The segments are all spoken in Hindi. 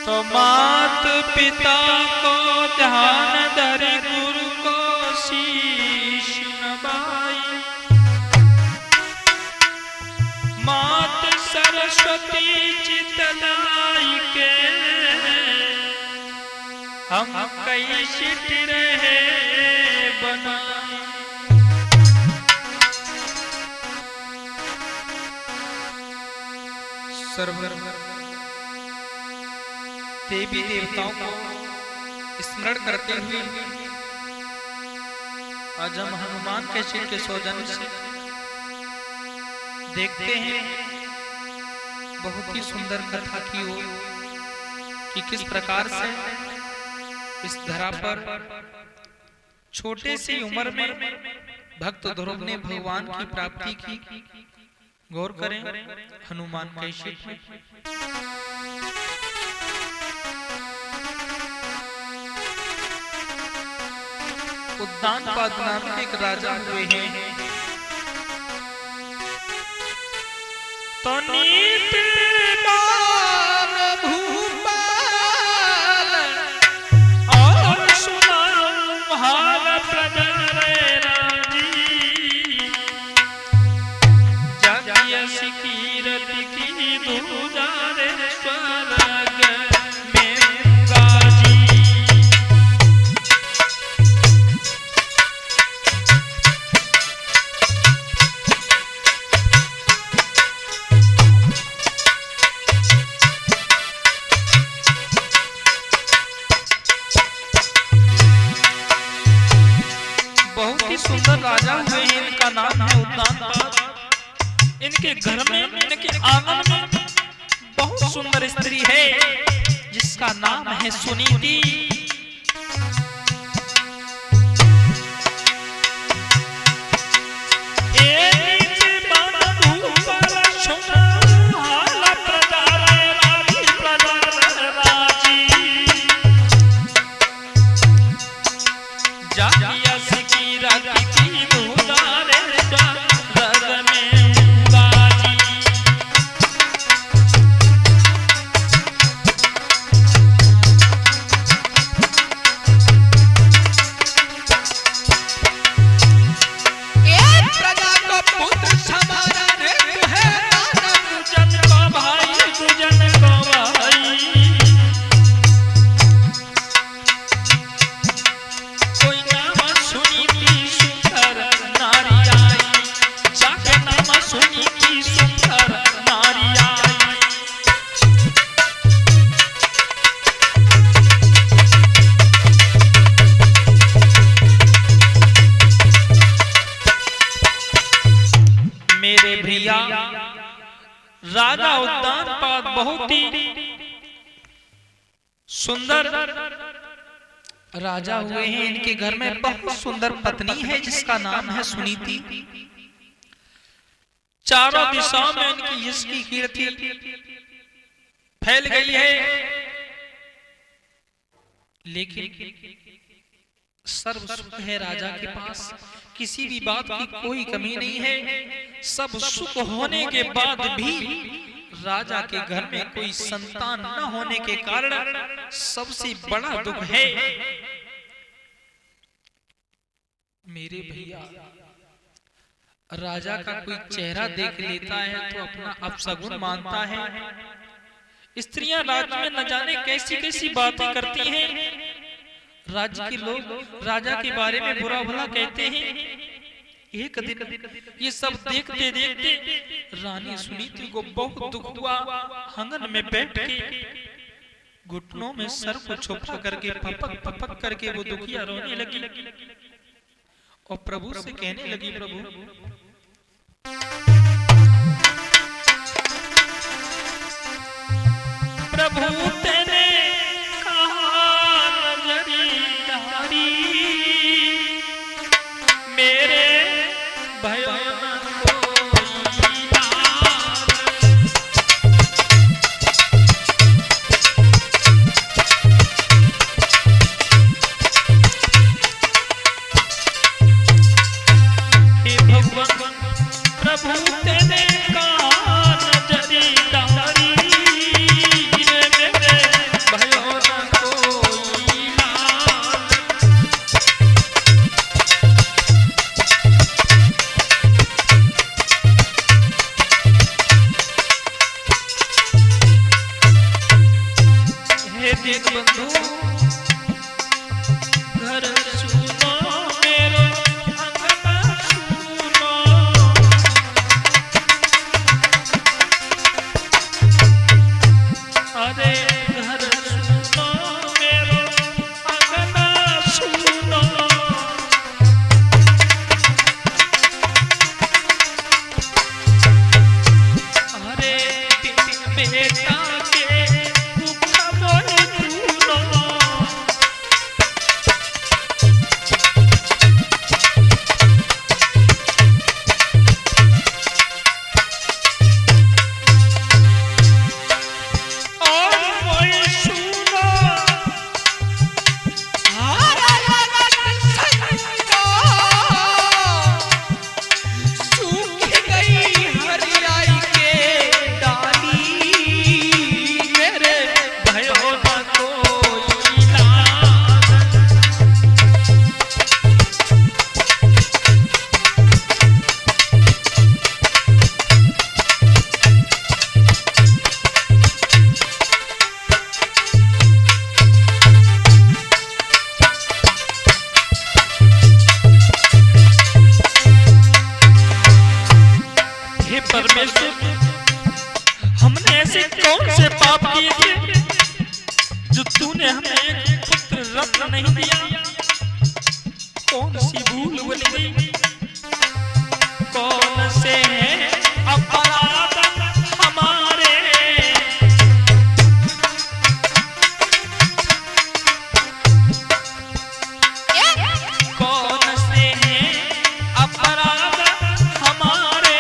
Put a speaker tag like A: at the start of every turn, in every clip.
A: तो मात पिता को ध्यान धरि गुरु को शीश नवाई। मात सरस्वती चित लाई के हम कई सिट रहे बनाई। सर्व देवी देवताओं को स्मरण करते हुए आज हम हनुमान कैसेट के सौजन्य से देखते हैं बहुत ही सुंदर कथा की ओर कि किस प्रकार से इस धरा पर छोटे सी उम्र में भक्त ध्रुव ने भगवान की प्राप्ति की। गौर करें हनुमान कैसेट में। उद्दानपाद नाम के एक राजा हुए हैं। तो नीतिमान भूपाल और सुनाओ हाल प्रजन रे राजी। जागिय सिकीरति की दूजा रे स्वर्ग में गाजी। सुंदर राजा हुए हैं। इनका नाम है उद्दानपाद। इनके घर में इनके आंगन में बहुत सुंदर स्त्री है जिसका नाम है सुनीति। राजा उद्दानपाद बहुत ही सुंदर राजा हुए हैं। इनके घर में बहुत सुंदर पत्नी है जिसका नाम है सुनीति। चारों दिशाओं में इनकी यश की कीर्ति फैल गई है। लेकिन सर्व सुख है राजा के पास, किसी भी बात की कोई कमी नहीं है। सब सुख होने के बाद भी राजा के घर में कोई संतान न होने के कारण सबसे बड़ा दुख है। मेरे भैया, राजा का कोई चेहरा देख लेता है तो अपना अपशगुन मानता है। स्त्रियां राज्य में न जाने कैसी कैसी बातें करती हैं। राज्य के लोग राजा के बारे में बुरा भला कहते हैं। एक दिन ये सब देखते देखते रानी सुनीति को बहुत दुख हुआ। आंगन में बैठ के घुटनों में सर को छुपा करके पपक पपक करके वो दुखिया रोने लगी और प्रभु से कहने लगी, प्रभु तेरे मेरे भयो प्रभु तेरे का नजरी तारी मेरे हे दीन बंधु घर सुनो मेरो अंगना सुनो, अरे घर सुनो मेरो अंगना सुनो, अरे बेटा हमने ऐसे कौन से पाप किए थे जो तूने हमें एक पुत्र रत्न नहीं दिया, कौन सी भूल बन गई, कौन से हैं अपराध हमारे, कौन से हैं अपराध हमारे,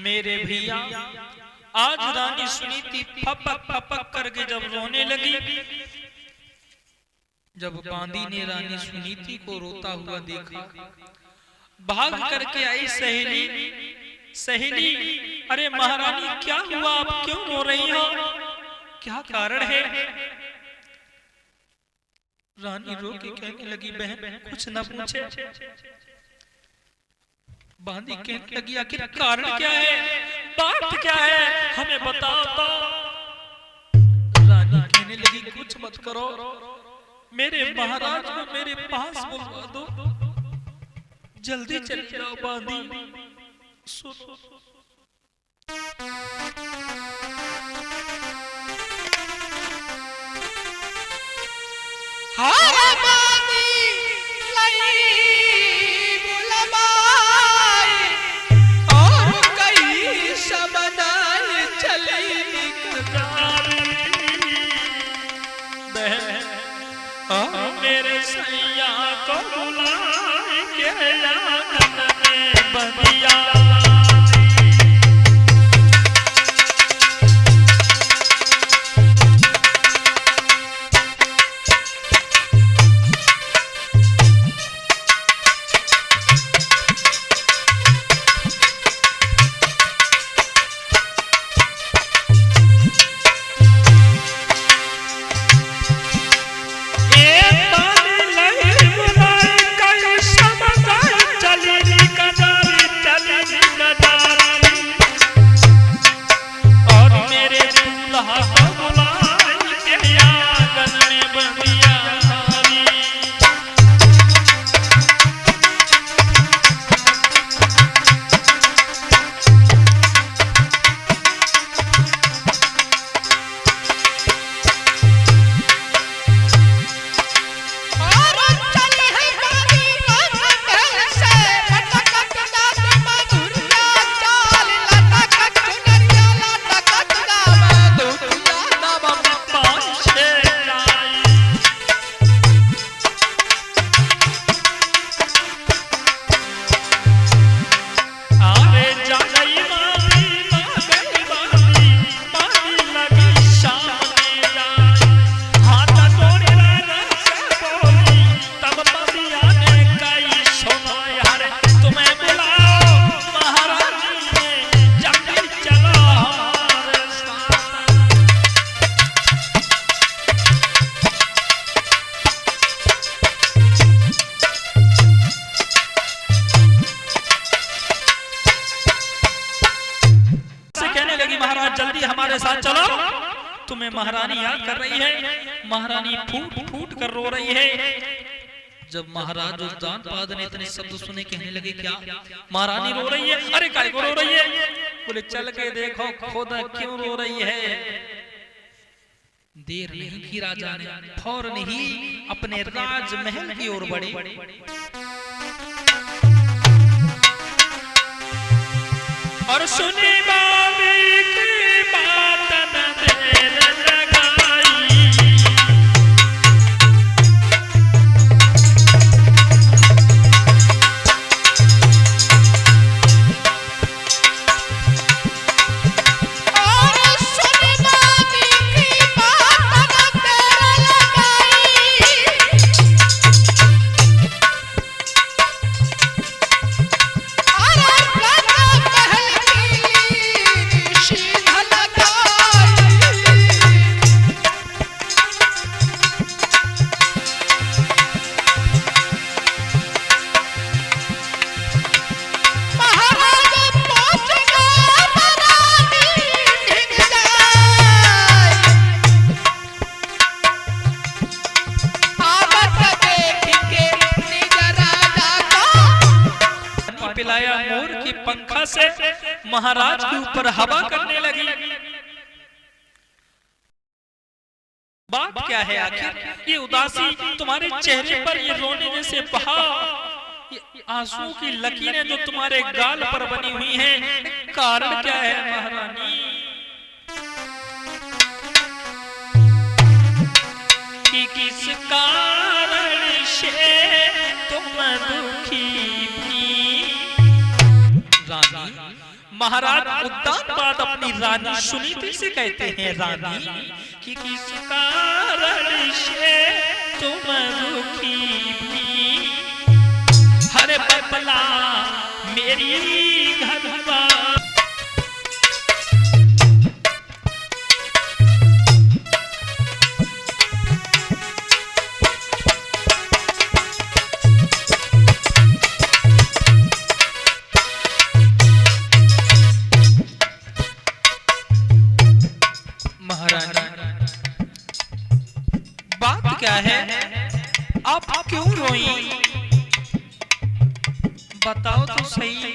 A: मेरे भैया आज रानी सुनीति फपक फपक करके जब रोने लगी, जब बांदी ने रानी सुनीति को रोता हुआ देखा, भाग करके आई सहेली, सहेली अरे महारानी क्या हुआ, आप क्यों रो रही हो, क्या कारण है। रानी रो के कहने लगी बहन कुछ न पूछे। बांदी कहने लगी आखिर कारण क्या है, बात क्या है, हमें बताओ तो। रानी कहने लगी कुछ मत करो, मेरे महाराज को मेरे पास बुलवा दो, जल्दी चले जाओ बांदी। सुनो मेरे सैया को बुलाएंगे आंगन में बंदिया, चली जी हमारे साथ चलो, तुम्हें महारानी याद कर रही है। महारानी फूट फूट कर रो रही है। जब महाराज उद्यानपाद ने इतने शब्द सुने, कहने लगे क्या महारानी रो रही है? अरे काय को रो रही है? बोले चल के देखो खुद क्यों रो रही है। देर नहीं की राजा ने फौरन ही अपने राजमहल की ओर बढ़े और सुने बाबी की बात न देर लगाई। पिलाया मोर की पंखा से महाराज के ऊपर हवा करने लगी। बात क्या है आखिर? ये उदासी तुम्हारे चेहरे पर, ये रोने जैसे बहाव, ये आंसू की लकीरें जो तुम्हारे गाल पर बनी हुई हैं, कारण क्या है महारानी? कि किस कारण से तुम दुखी रानी? महाराज उद्यानपाद अपनी रानी सुनीति से कहते हैं, रानी कि किस कारण से तुम दुखी भी? हरे बबला मेरी घरवा क्या है? आप क्यों रोई? बताओ तो सही।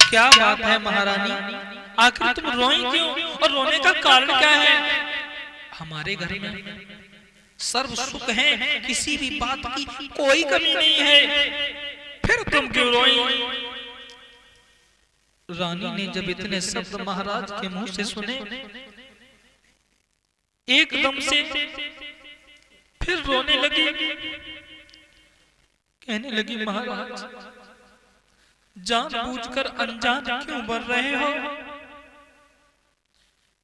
A: क्या बात है महारानी, आखिर तुम रोई क्यों और रोने का कारण क्या है? हमारे घर में सर्व सुख है, किसी भी बात की कोई कमी नहीं है, फिर तुम क्यों रोई? रानी ने जब इतने शब्द महाराज के मुंह से सुने, एकदम से फिर रोने लगी। कहने लगी महाराज जानबूझकर अनजान क्यों बन रहे हो?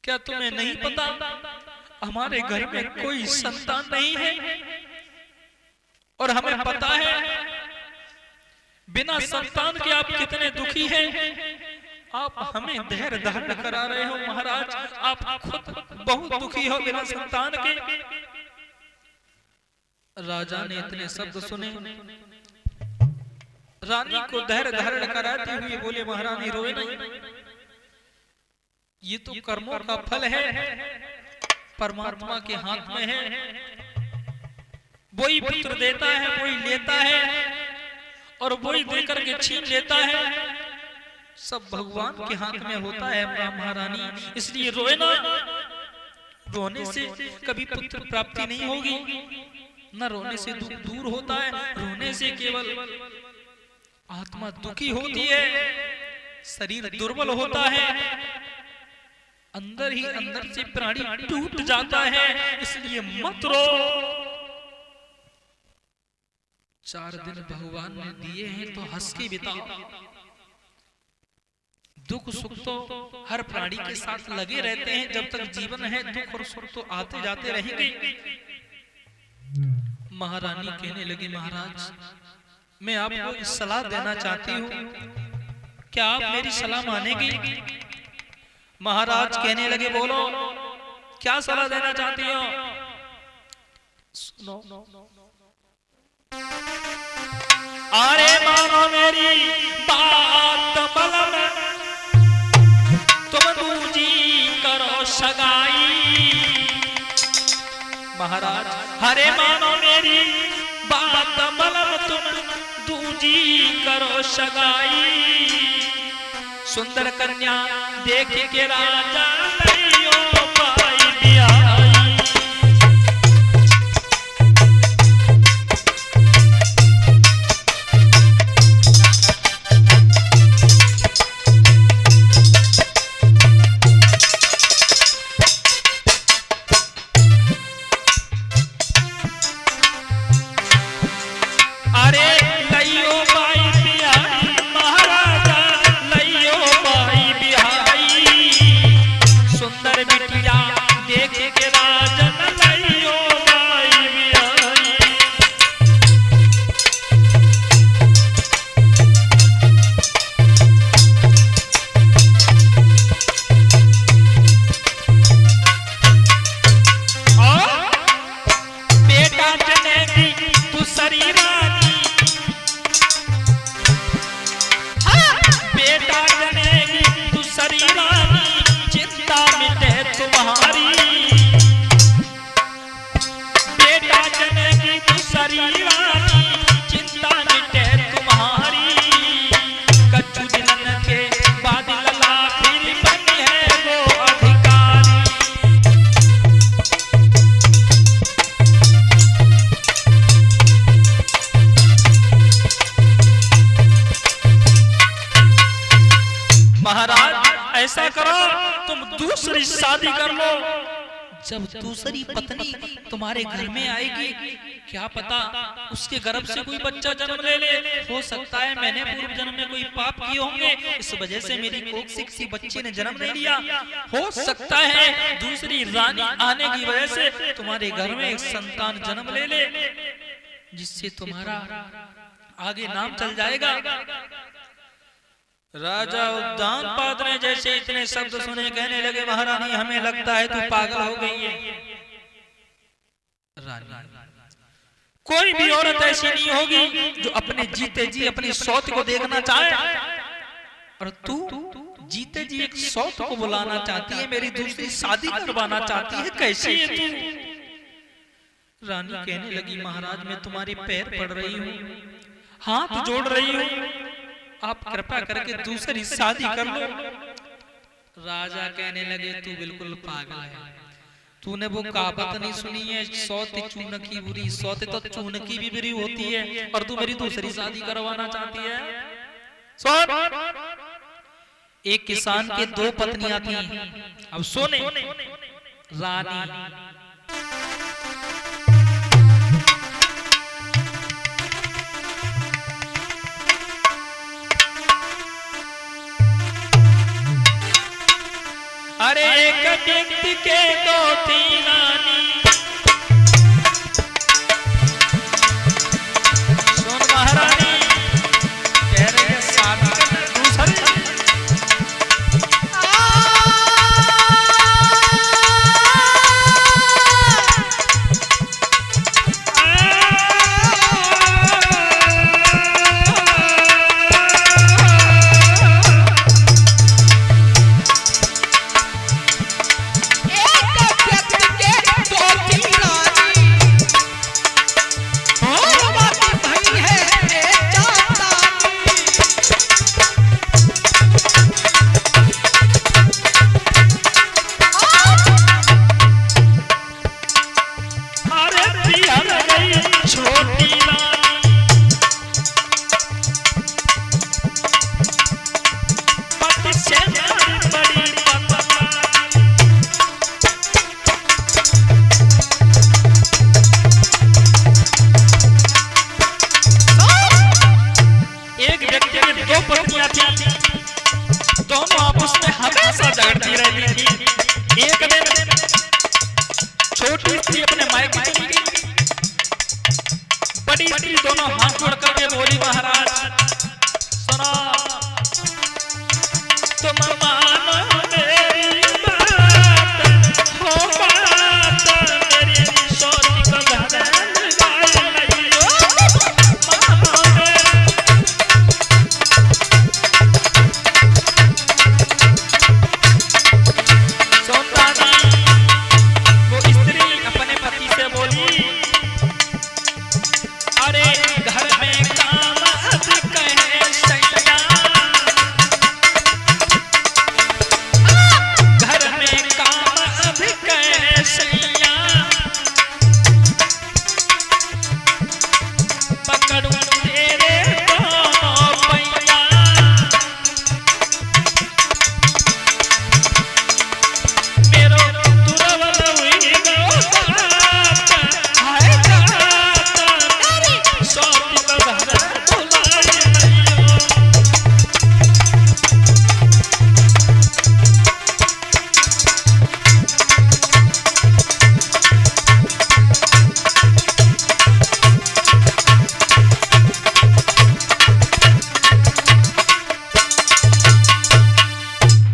A: क्या तुम्हें नहीं पता हमारे घर में कोई संतान नहीं है और हमें पता है बिना संतान के आप कितने दुखी हैं। आप हमें धैर्य धारण करा रहे हो महाराज, आप खुद बहुत दुखी हो बिना संतान के। राजा ने इतने शब्द सुने, रानी को धैर्य धारण कराते हुए बोले महारानी रोए नहीं, ये तो कर्मों का फल है, परमात्मा के हाथ में है, वही पुत्र देता है, वही लेता है और वही देकर के छीन लेता है, सब भगवान के हाथ में होता है महारानी, इसलिए रोए ना। रोने से कभी पुत्र प्राप्ति नहीं होगी, न रोने से दुख दूर होता है, रोने से केवल आत्मा दुखी होती है, शरीर दुर्बल होता है, अंदर ही अंदर से प्राणी टूट जाता है, इसलिए मत रो। 4 दिन भगवान ने दिए हैं तो हंस के बिताओ। दुख सुख तो हर प्राणी के साथ लगे रहते हैं, जब तक जीवन है दुख और सुख तो आते जाते रहेंगे। महारानी कहने लगी महाराज मैं आपको सलाह देना चाहती हूँ, क्या आप मेरी सलाह मानेगी? महाराज कहने लगे बोलो क्या सलाह देना चाहती हो? सुनो। अरे मानो मेरी बात बलम, तुम दूजी करो सगाई। महाराज हरे मानो मेरी बात बलम, तुम दूजी करो सगाई। सुंदर कन्या देख के राजा लइयो पाई बियाई। ऐसा करो तुम दूसरी शादी कर लो। जब दूसरी पत्नी तुम्हारे घर में आएगी, क्या पता उसके गर्भ से कोई बच्चा जन्म ले ले। हो सकता है मैंने पूर्व जन्म में कोई पाप किए होंगे, इस वजह से मेरी कोख से किसी बच्चे ने जन्म नहीं लिया। हो सकता है दूसरी रानी आने की वजह से तुम्हारे घर में एक संतान जन्म ले ले, जिससे तुम्हारा आगे नाम चल जाएगा। राजा उद्यान पाद ने जैसे इतने शब्द सुने कहने लगे महारानी हमें लगता है तू पागल हो गई है। रानी कोई भी औरत ऐसी नहीं होगी जो अपने जीते जी अपनी सौत को देखना चाहे, और तू जीते जी एक सौत को बुलाना चाहती है, मेरी दूसरी शादी करवाना चाहती है, कैसी है तू? रानी कहने लगी महाराज मैं तुम्हारे पैर पड़ रही हूँ, हाथ जोड़ रही हूँ, आप कृपा करके दूसरी शादी कर लो। राजा कहने लगे तू बिल्कुल पागल है, तूने वो कहावत नहीं सुनी है सौत चूनकी बुरी, सौत तो चूनकी भी बुरी होती है, और तू मेरी दूसरी शादी करवाना चाहती है। सुन, एक किसान के 2 पत्नियां थी। अब सुने रानी अरे एक व्यक्ति के 2-3 रानी। सुन महारानी कह रही है शादी करना दूसरी। थी, दोनों आपस में हमेशा झगड़ती रहती थी। एक दिन छोटी स्त्री अपने मायके चली गई, बड़ी स्त्री दोनों हाथ जोड़ करके बोली, महाराज सुनो, तुम मानो मेरी बात, हो बात मेरी सोच को घरन गाय लइयो, मानो सोनदानी। वो स्त्री अपने पति से बोली, अरे घर में काम अधिक है सैया, घर में काम अधिक है सैया, पकड़ूं तेरे दोनों पैया, मेरो दुरवल हुई गो बात, हाय जात सोती को घर बुलाए लइयो।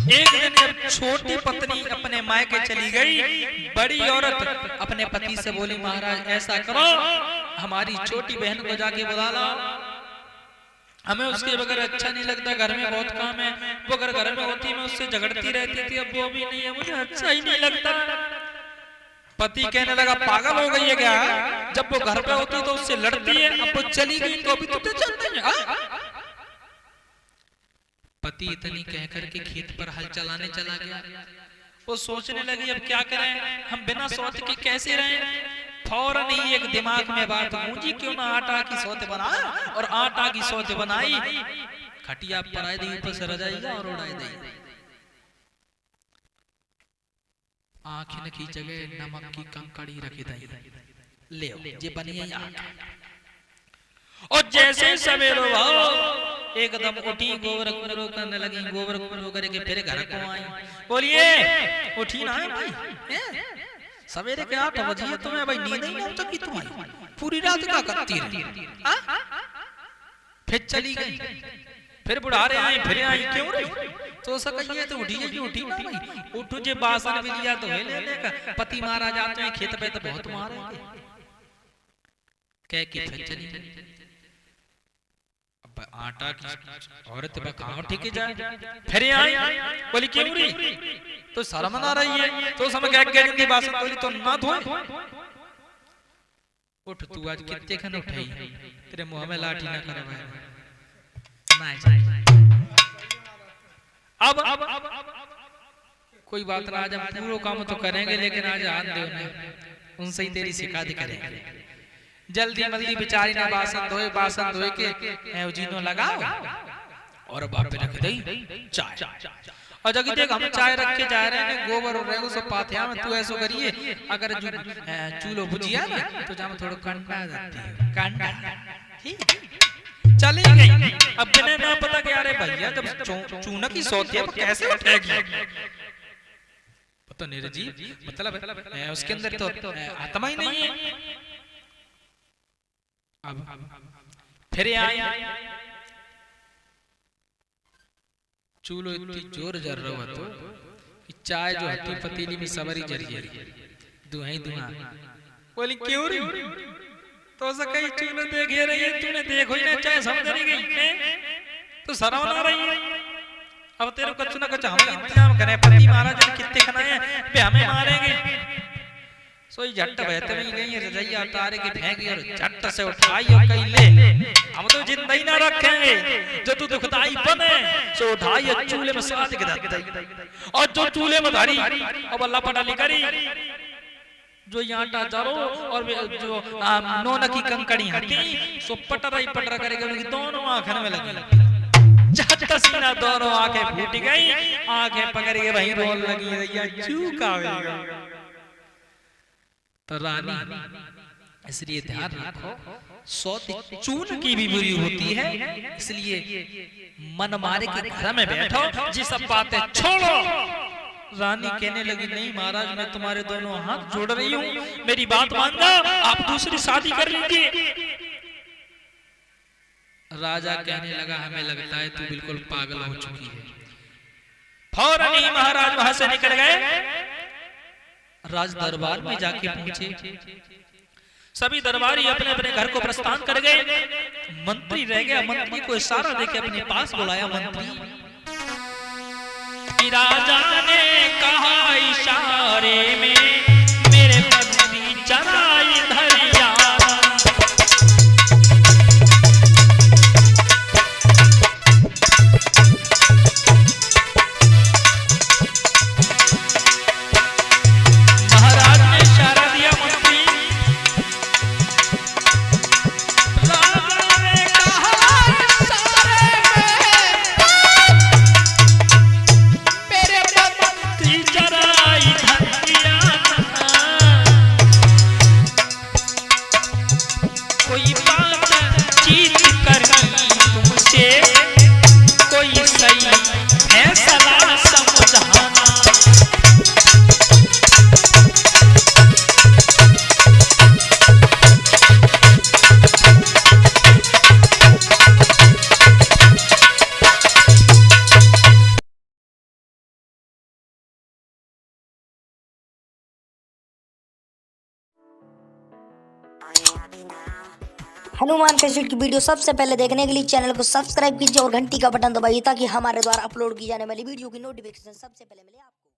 A: एक दिन जब छोटी पत्नी अपने मायके चली गई, बड़ी औरत अपने पति से बोली, महाराज ऐसा करो, हमारी छोटी बहन को जाके बुला लो, हमें उसके बगैर अच्छा नहीं लगता, घर में बहुत काम है, वो अगर घर में होती मैं उससे झगड़ती रहती थी, अब वो भी नहीं है, मुझे अच्छा ही नहीं लगता। पति कहने लगा, पागल हो गई है क्या? जब वो घर पे होती तो उससे लड़ती है, अब वो चली गई तो अभी तुझे चलते हैं। पति इतनी कह करके खेत पर हल चलाने चला गया। वो सोचने लगी, अब क्या करें, हम बिना सोच के कैसे रहें। फौरन ही एक दिमाग में बात गूंजी, क्यों ना आटा की सौत बनाए, और आटा की सौत बनाई, खटिया पराई दी, ऊपर से रजाई और उड़ाई दी, आँखिन की जगह नमक की कंकड़ी रखी दी, ले ये बनी है आँख। और जैसे सवेरे एकदम उठी, गोबर कुरो करने लगी, गोबर कुरो करके फिर घर को आई, बोलिए उठी ना भाई, सवेरे के 8 बजे तुम्हें भाई नींद नहीं आ सकी तुम्हारी, पूरी रात क्या करती रही? फिर चली गई, फिर बुढ़ारे आए, फिर आई, क्यों रही? तो सही है तो उठी ना भाई, उठो जे बासन भी लिया तो लेने का, पति मारा जाते हैं खेत पे तो बहुत मारेंगे, कह के फिर चली गई। आटा की औरत कहाँ ठेके जाए, फिर आई, बोली क्यों रही? तो शर्म ना रही है, तो समय गंदी बात बोली, तो ना धोए, उठ तू आज कितने खन उठाई, तेरे मुंह में लाठी ना करे भाई। अब कोई बात ना, आज हम पूरा काम तो करेंगे, लेकिन आज हाथ दे उनसे ही तेरी शिकायत करेंगे। जल्दी जल्दी बेचारी ने बासन धोए के जीनो लगाओ और बाप पे रख दई चाय। और जगी देख हम चाय रख के जा रहे हैं, गोबर और रेगो सब पाथिया में, तू ऐसो करिए, अगर चूल्हो बुझिया ना तो जाम थोड़ा कंडा जाती है, कंडा चली गई। अब बिना ना पता कि अरे भैया जब चूना की सौतिया कैसे उठेगी, पता नहीं रे जी, मतलब उसके अंदर तो आत्मा ही नहीं है। अब फिर आई, चूल्हो इतनी जोर जर रहा तो कि चाय जो हती पतीली में सवरी जरी दुहाई दुहा, बोली क्यों रही? तो सही चूल्हो देखे रही है, तूने देखो ही ना चाय समझ नहीं गई, तो शर्म ना रही है। अब तेरे कुछ ना कुछ हम इंतजाम करें, पति महाराज कितने खनाए पे हमें मारेंगे। सोई झट बहते में गई रजाइया उतारे के फेंकी और झट से उठाई और कही ले, हम तो जिंदा ही ना रखेंगे, जो तू दुखदाई बने सो उठाई चूल्हे में साथ के धर दई, और जो चूल्हे में धरी अब अल्लाह पटाली करी, जो आटा जरो और जो नोना की कंकड़ी हटी सो पटरा करेगा, उनकी दोनों आंखों में लगी, झट सीना दोनों आंखें फूट गई, आंखें पकड़ के वहीं रोन लगी, रैया चूकावेगा। तो रानी इसलिए ध्यान रखो, सौत चून की भी बुरी होती है, इसलिए मन मारे के घर में बैठो, जी सब बातें छोड़ो। रानी कहने लगी नहीं महाराज, मैं तुम्हारे दोनों हाथ जोड़ रही हूँ, मेरी बात मानना, आप दूसरी शादी कर लीजिए। राजा कहने लगा हमें लगता है तू बिल्कुल पागल हो चुकी है। फौरन ही महाराज वहां से निकल गए, राज दरबार में जाके पहुंचे। सभी दरबारी अपने अपने घर को प्रस्थान कर गए। मंत्री रह गया, मंत्री को इशारा देके अपने पास बुलाया। मंत्री राजा ने कहा इशारे में, मेरे मंत्री जरा इधर आ। महाराज ने इशारा दिया, मंत्री राजा ने कहा इशारे में, मेरे मंत्री जरा इधर आना। कोई बातचीत करनी तुमसे, कोई सही फैसला समझाना।
B: हनुमान कैसेट की वीडियो सबसे पहले देखने के लिए चैनल को सब्सक्राइब कीजिए और घंटी का बटन दबाइए ताकि हमारे द्वारा अपलोड की जाने वाली वीडियो की नोटिफिकेशन सबसे पहले मिले आपको।